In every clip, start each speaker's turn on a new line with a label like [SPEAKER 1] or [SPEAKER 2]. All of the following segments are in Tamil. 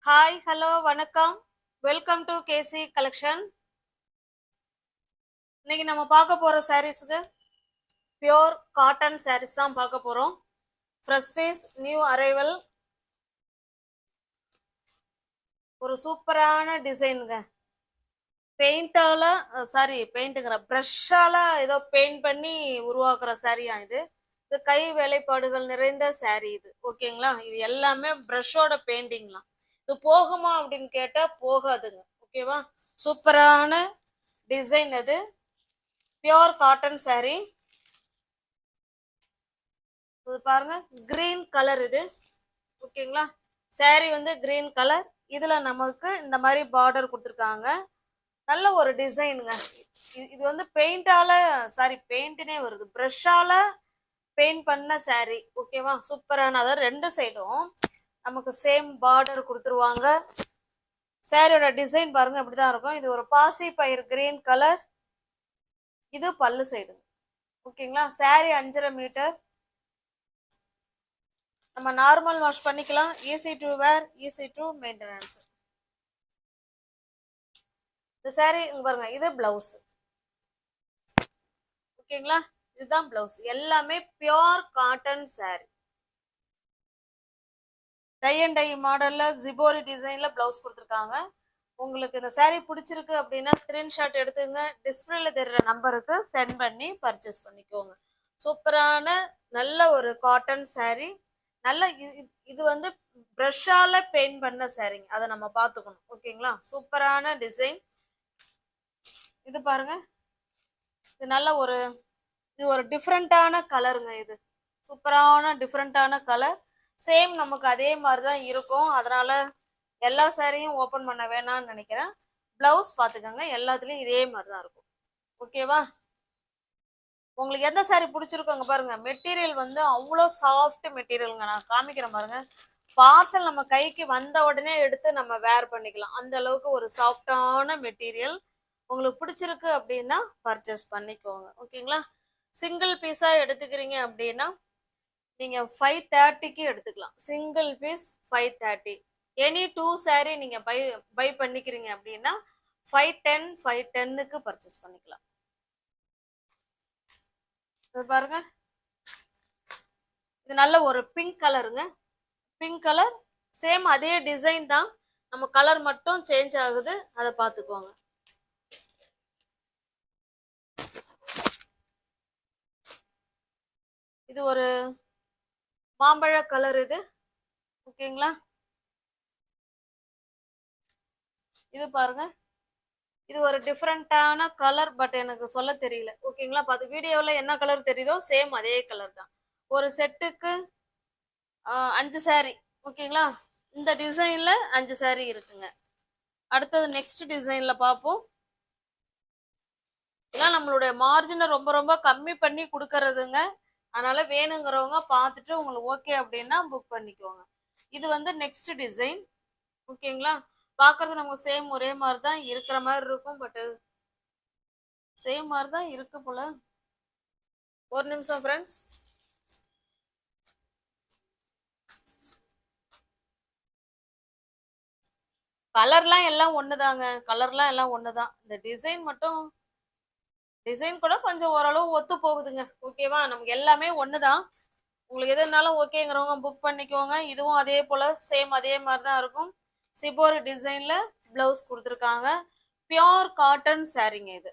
[SPEAKER 1] ஹாய் ஹலோ வணக்கம். Welcome to KC collection. இன்னைக்கு நம்ம பார்க்க போற சாரீஸ்க்கு பியோர் காட்டன் சாரீஸ் தான் பார்க்க போறோம். ஃப்ரெஷ் பீஸ் நியூ அரைவல், ஒரு சூப்பரான டிசைனுங்க. பெயிண்டால பெயிண்ட்டுங்கிற ப்ரஷ்ஷால ஏதோ பெயிண்ட் பண்ணி உருவாக்குற சாரியா இது. இது கை வேலைப்பாடுகள் நிறைந்த சாரி இது. ஓகேங்களா? இது எல்லாமே ப்ரஷ்ஷோட பெயிண்டிங்லாம். இது போகுமா அப்படின்னு கேட்டா போகாதுங்க. ஓகேவா? சூப்பரான டிசைன் அது. Pure cotton sorry. இது பாருங்க, கிரீன் கலர் இது. ஓகேங்களா? சாரி வந்து கிரீன் கலர். இதுல நமக்கு இந்த மாதிரி பார்டர் கொடுத்துருக்காங்க. நல்ல ஒரு டிசைனுங்க. இது வந்து பெயிண்ட்னே வருது, ப்ரஷ்ஷால பெயிண்ட் பண்ண சாரி. ஓகேவா? சூப்பரான, அதாவது ரெண்டு சைடும் நமக்கு சேம் பார்டர் கொடுத்துருவாங்க. சாரியோட டிசைன் பாருங்க இப்படிதான் இருக்கும். இது ஒரு பாசி பயிர் கிரீன் கலர். இது பல்லு சைடு. ஓகேங்களா? சாரி 5.5 மீட்டர். நம்ம நார்மல் வாஷ் பண்ணிக்கலாம். Easy to wear, easy to maintenance. இந்த சாரி இங்க பாருங்க, இது பிளவுஸ். ஓகேங்களா? இதுதான் பிளவுஸ். எல்லாமே pure cotton sari. Tie and dye மாடல்ல ஜிபோரி டிசைன்ல பிளவுஸ் கொடுத்துருக்காங்க. உங்களுக்கு இந்த சாரி பிடிச்சிருக்கு அப்படின்னா ஸ்கிரீன்ஷாட் எடுத்துங்க. டிஸ்பிளேல தெரிகிற நம்பருக்கு சென்ட் பண்ணி பர்ச்சேஸ் பண்ணிக்கோங்க. சூப்பரான நல்ல ஒரு காட்டன் சாரி. நல்ல இது வந்து ப்ரஷ்ஷால பெயிண்ட் பண்ண சாரிங்க. அதை நம்ம பார்த்துக்கணும். ஓகேங்களா? சூப்பரான டிசைன். இது பாருங்க, இது நல்ல ஒரு இது ஒரு டிஃப்ரெண்டான கலருங்க. இது சூப்பரான டிஃப்ரெண்டான கலர். சேம் நமக்கு அதே மாதிரி தான் இருக்கும். அதனால எல்லா சாரியும் ஓப்பன் பண்ண வேணாம்னு நினைக்கிறேன். பிளவுஸ் பார்த்துக்கோங்க, எல்லாத்துலேயும் இதே மாதிரி தான் இருக்கும். ஓகேவா? உங்களுக்கு எந்த சாரி பிடிச்சிருக்கோங்க பாருங்க. மெட்டீரியல் வந்து அவ்வளோ சாஃப்ட் மெட்டீரியலுங்க. நான் காமிக்கிறேன் பாருங்க. பார்சல் நம்ம கைக்கு வந்த உடனே எடுத்து நம்ம வேர் பண்ணிக்கலாம். அந்த அளவுக்கு ஒரு சாஃப்டான மெட்டீரியல். உங்களுக்கு பிடிச்சிருக்கு அப்படின்னா பர்ச்சேஸ் பண்ணிக்கோங்க. ஓகேங்களா? சிங்கிள் பீஸாக எடுத்துக்கிறீங்க அப்படின்னா நீங்கள் 530க்கு எடுத்துக்கலாம். Single piece 530. எனி 2 சாரி நீங்கள் பை பண்ணிக்கிறீங்க அப்படின்னா 510க்கு பர்ச்சேஸ் பண்ணிக்கலாம். இது பாருங்க, இது நல்ல ஒரு பிங்க் கலருங்க. Pink colour. சேம் அதே டிசைன் தான், நம்ம கலர் மட்டும் சேஞ்ச் ஆகுது. அதை பார்த்துக்கோங்க. இது ஒரு மாம்பழ கலர் இது. ஓகேங்களா? இது பாருங்க, இது ஒரு டிஃப்ரெண்டான கலர். பட் எனக்கு சொல்ல தெரியல. ஓகேங்களா? பார்த்து வீடியோவில் என்ன கலர் தெரியுதோ சேம் அதே கலர் தான். ஒரு செட்டுக்கு 5 சாரி. ஓகேங்களா? இந்த டிசைன்ல 5 சாரி இருக்குங்க. அடுத்தது நெக்ஸ்ட் டிசைன்ல பார்ப்போம். இதெல்லாம் நம்மளுடைய மார்ஜினை ரொம்ப ரொம்ப கம்மி பண்ணி கொடுக்கறதுங்க. அதனால வேணுங்கிறவங்க பார்த்துட்டு உங்களுக்கு ஓகே அப்படின்னா புக் பண்ணிக்கோங்க. இது வந்து நெக்ஸ்ட் டிசைன். ஓகேங்களா? பார்க்கறது நமக்கு சேம் ஒரே மாதிரி தான் இருக்கிற மாதிரி இருக்கும். பட் சேம் மாதிரி தான் இருக்கு போல. ஒரு நிமிஷம் ஃப்ரெண்ட்ஸ். கலர்லாம் எல்லாம் ஒண்ணுதாங்க. கலர்லாம் எல்லாம் ஒண்ணுதான். இந்த டிசைன் கூட கொஞ்சம் ஓரளவு ஒத்து போகுதுங்க. ஓகேவா? நமக்கு எல்லாமே ஒண்ணுதான். உங்களுக்கு எதுனாலும் ஓகேங்கிறவங்க புக் பண்ணிக்கோங்க. இதுவும் அதே போல சேம் அதே மாதிரி தான் இருக்கும். சிபோரி டிசைன்ல பிளவுஸ் கொடுத்துருக்காங்க. பியோர் காட்டன் சாரீங்க இது.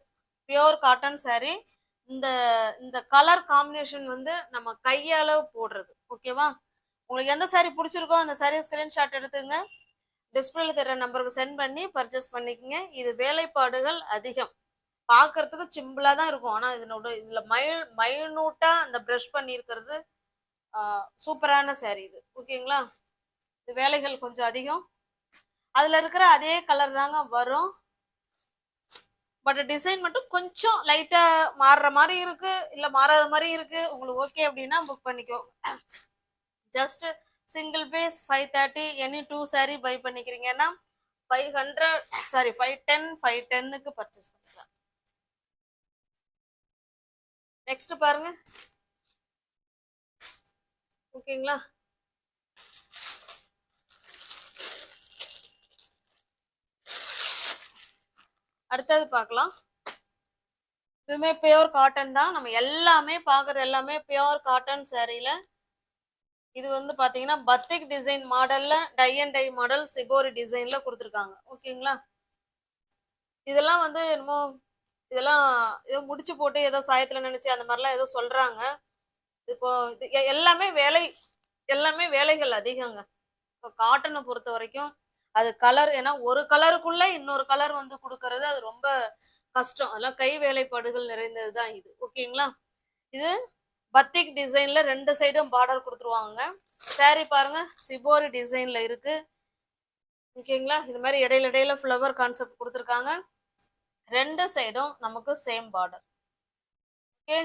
[SPEAKER 1] Pure cotton sari. இந்த இந்த கலர் காம்பினேஷன் வந்து நம்ம கையால போடுறது. ஓகேவா? உங்களுக்கு எந்த சாரீ பிடிச்சிருக்கோ அந்த சாரீ ஸ்கிரீன்ஷாட் எடுத்துங்க. டிஸ்பிளேல தர நம்பருக்கு சென்ட் பண்ணி பர்ச்சேஸ் பண்ணிக்கங்க. இது வேலைப்பாடுகள் அதிகம். பார்க்கறதுக்கு சிம்பிளா தான் இருக்கும். ஆனா இதுல மைனூட்டா அந்த ப்ரஷ் பண்ணியிருக்கிறது சூப்பரான சாரீ இது. ஓகேங்களா? இது வேலைகள் கொஞ்சம் அதிகம். அதுல இருக்கிற அதே கலர் தாங்க வரும். பட் டிசைன் மட்டும் கொஞ்சம் லைட்டா மாறுற மாதிரி இருக்கு, இல்ல மாறாத மாதிரி இருக்கு. உங்களுக்கு ஓகே அப்படின்னா புக் பண்ணிக்கோ. Just single piece 530. Any 2 sari buy பண்ணிக்கிறீங்கன்னா 510க்கு பர்ச்சேஸ் பண்ணிக்கலாம். நெக்ஸ்ட் பாருங்க. ஓகேங்களா? அடுத்தது பார்க்கலாம். இதுவுமே பியோர் காட்டன் தான். நம்ம எல்லாமே பார்க்குறது எல்லாமே பியோர் காட்டன் சாரீல. இது வந்து பாத்தீங்கன்னா பத்திக் டிசைன் மாடல்ல tie and dye model shibori டிசைன்ல கொடுத்துருக்காங்க. ஓகேங்களா? இதெல்லாம் வந்து என்னமோ இதெல்லாம் ஏதோ முடிச்சு போட்டு ஏதோ சாயத்துல நினைச்சு அந்த மாதிரிலாம் ஏதோ சொல்றாங்க. இப்போ இது எல்லாமே வேலைகள் அதிகங்க. இப்போ காட்டனை பொறுத்த வரைக்கும் அது கலர், ஏன்னா ஒரு கலருக்குள்ள இன்னொரு கலர் வந்து கொடுக்கறது அது ரொம்ப கஷ்டம். அதெல்லாம் கை வேலைப்பாடுகள் நிறைந்தது தான் இது. ஓகேங்களா? இது பத்திக் டிசைன்ல 2 சைடும் பார்டர் கொடுத்துருவாங்க. சாரி பாருங்க சிபோரி டிசைன்ல இருக்கு. ஓகேங்களா? இது மாதிரி இடையில இடையில ஃப்ளவர் கான்செப்ட் கொடுத்துருக்காங்க. 2 சைடும் நமக்கு சேம் பார்டர். ஓகே,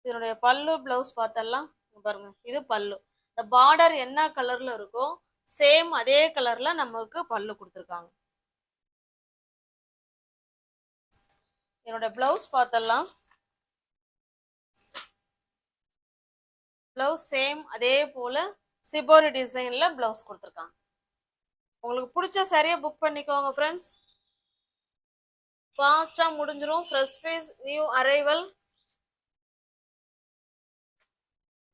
[SPEAKER 1] இதனுடைய பல்லு பிளவுஸ் பார்த்தலாம் பாருங்க. இது பல்லு. இந்த பார்டர் என்ன கலர்ல இருக்கோ சேம் அதே கலர்ல நமக்கு பல்லு கொடுத்துருக்காங்க. என்னோட பிளவுஸ் பார்த்தலாம். பிளவுஸ் சேம் அதே போல சிபோரி டிசைன்ல பிளவுஸ் கொடுத்துருக்காங்க. உங்களுக்கு பிடிச்ச சரியா புக் பண்ணிக்கோங்க ஃப்ரெண்ட்ஸ். ஃபாஸ்டா முடிஞ்சிரும். Fresh piece, new arrival.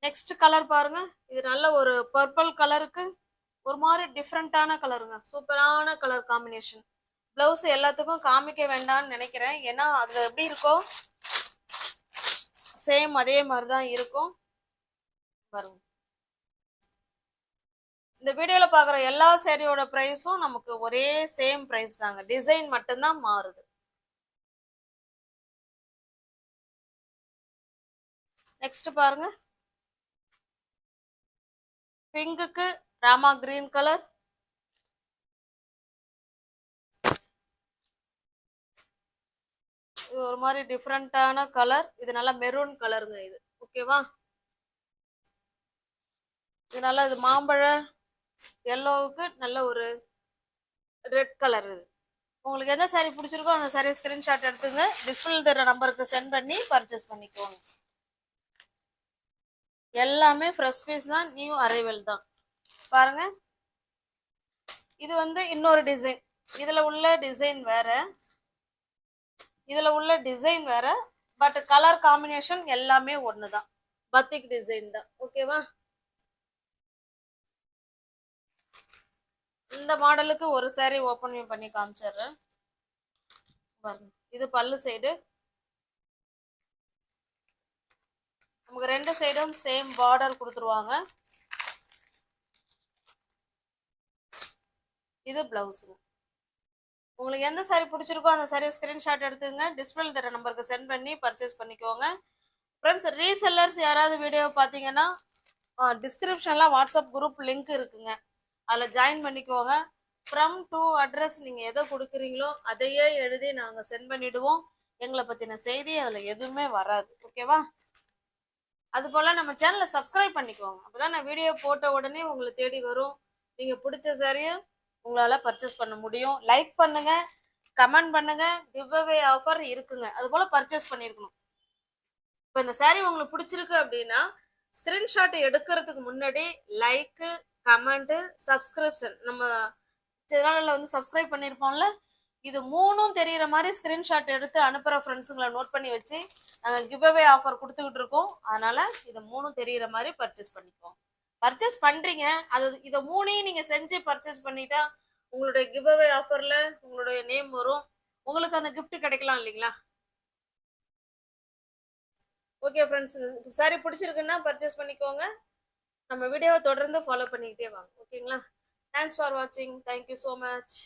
[SPEAKER 1] Next colour பாருங்க. இது நல்ல ஒரு பர்பிள் கலருக்கு ஒரு மாதிரி டிஃப்ரெண்டான கலருங்க. சூப்பரான கலர் காம்பினேஷன். பிளவுஸ் எல்லாத்துக்கும் காமிக்க வேண்டாம்னு நினைக்கிறேன், ஏன்னா அதுல எப்படி இருக்கோ சேம் அதே மாதிரி தான் இருக்கும் பாருங்க. இந்த வீடியோல பாக்குற எல்லா சேரீயோட பிரைஸும் நமக்கு ஒரே சேம் பிரைஸ் தாங்க. டிசைன் மட்டும்தான் மாறுது. நெக்ஸ்ட் பாருங்க. பிங்குக்கு ராமா கிரீன் கலர். இது ஒரு மாதிரி டிஃப்ரெண்டான கலர். இது நல்லா மெரூன் கலருங்க இது. ஓகேவா? இது நல்லா இது மாம்பழ எல்லோவுக்கு நல்ல ஒரு ரெட் கலர். இது உங்களுக்கு எந்த சாரீ பிடிச்சிருக்கோ அந்த சாரீ ஸ்கிரீன்ஷாட் எடுத்துங்க. டிஸ்பிளே தர நம்பருக்கு சென்ட் பண்ணி பர்ச்சேஸ் பண்ணிக்கோங்க. எல்லாமே ஃப்ரெஷ் பீஸ் தான், நியூ அரைவல் தான். பாருங்க, இது வந்து இன்னொரு டிசைன். இதுல உள்ள டிசைன் வேற, இதுல உள்ள டிசைன் வேற, பட் கலர் காம்பினேஷன் எல்லாமே ஒண்ணுதான். பத்திக் டிசைன் தான். ஓகேவா? இந்த மாடலுக்கு ஒரு சாரி ஓபன் பண்ணி காமிச்சிடுறேன் பாருங்க. இது பல்லு சைடு. நமக்கு 2 சைடும் சேம் பார்டர் கொடுத்துருவாங்க. இது பிளவுஸ். உங்களுக்கு எந்த சாரி பிடிச்சிருக்கோ அந்த சாரி ஸ்கிரீன்ஷாட் எடுத்துங்க. டிஸ்பிளே தர நம்பருக்கு சென்ட் பண்ணி பர்ச்சேஸ் பண்ணிக்கோங்க. ஃப்ரெண்ட்ஸ், ரீசெல்லர்ஸ் யாராவது வீடியோ பார்த்தீங்கன்னா டிஸ்கிரிப்ஷன்ல வாட்ஸ்அப் குரூப் லிங்க் இருக்குங்க, அதில் ஜாயின் பண்ணிக்கோங்க. ஃப்ரம் டு அட்ரஸ் நீங்கள் எதை கொடுக்குறீங்களோ அதையே எழுதி நாங்கள் சென்ட் பண்ணிவிடுவோம். எங்களை பற்றின செய்தி அதில் எதுவுமே வராது. ஓகேவா? அதுபோல் நம்ம சேனலை சப்ஸ்கிரைப் பண்ணிக்கோங்க. அப்போ தான் நான் வீடியோ போட்ட உடனே உங்களை தேடி வரும். நீங்கள் பிடிச்ச சாரியை உங்களால் பர்ச்சேஸ் பண்ண முடியும். லைக் பண்ணுங்க, கமெண்ட் பண்ணுங்க. கிவ் அவே ஆஃபர் இருக்குங்க, அதுபோல் பர்ச்சேஸ் பண்ணியிருக்கணும். இப்போ இந்த சாரி உங்களுக்கு பிடிச்சிருக்கு அப்படின்னா ஸ்கிரீன்ஷாட் எடுக்கிறதுக்கு முன்னாடி லைக்கு, கமெண்ட், சப்ஸ்கிரிப்ஷன், நம்ம சேனலில் வந்து சப்ஸ்கிரைப் பண்ணியிருப்போம்ல, இது 3ம் தெரிகிற மாதிரி ஸ்கிரீன்ஷாட் எடுத்து அனுப்புகிற ஃப்ரெண்ட்ஸுங்களை நோட் பண்ணி வச்சு நாங்கள் கிவ் அவே ஆஃபர் கொடுத்துக்கிட்டு இருக்கோம். அதனால இது 3ம் தெரிகிற மாதிரி பர்ச்சேஸ் பண்ணிப்போம். பர்ச்சேஸ் பண்ணுறீங்க, இதை 3ஐயும் நீங்கள் செஞ்சு பர்ச்சேஸ் பண்ணிட்டா உங்களுடைய கிவ் அவே ஆஃபரில் உங்களுடைய நேம் வரும், உங்களுக்கு அந்த கிஃப்ட் கிடைக்கலாம் இல்லைங்களா? ஓகே ஃப்ரெண்ட்ஸ், சாரி பிடிச்சிருக்குன்னா பர்ச்சேஸ் பண்ணிக்கோங்க. நம்ம வீடியோவை தொடர்ந்து ஃபாலோ பண்ணிக்கிட்டே வாங்க. ஓகேங்களா? தேங்க்ஸ் ஃபார் வாட்சிங். Thank you so much.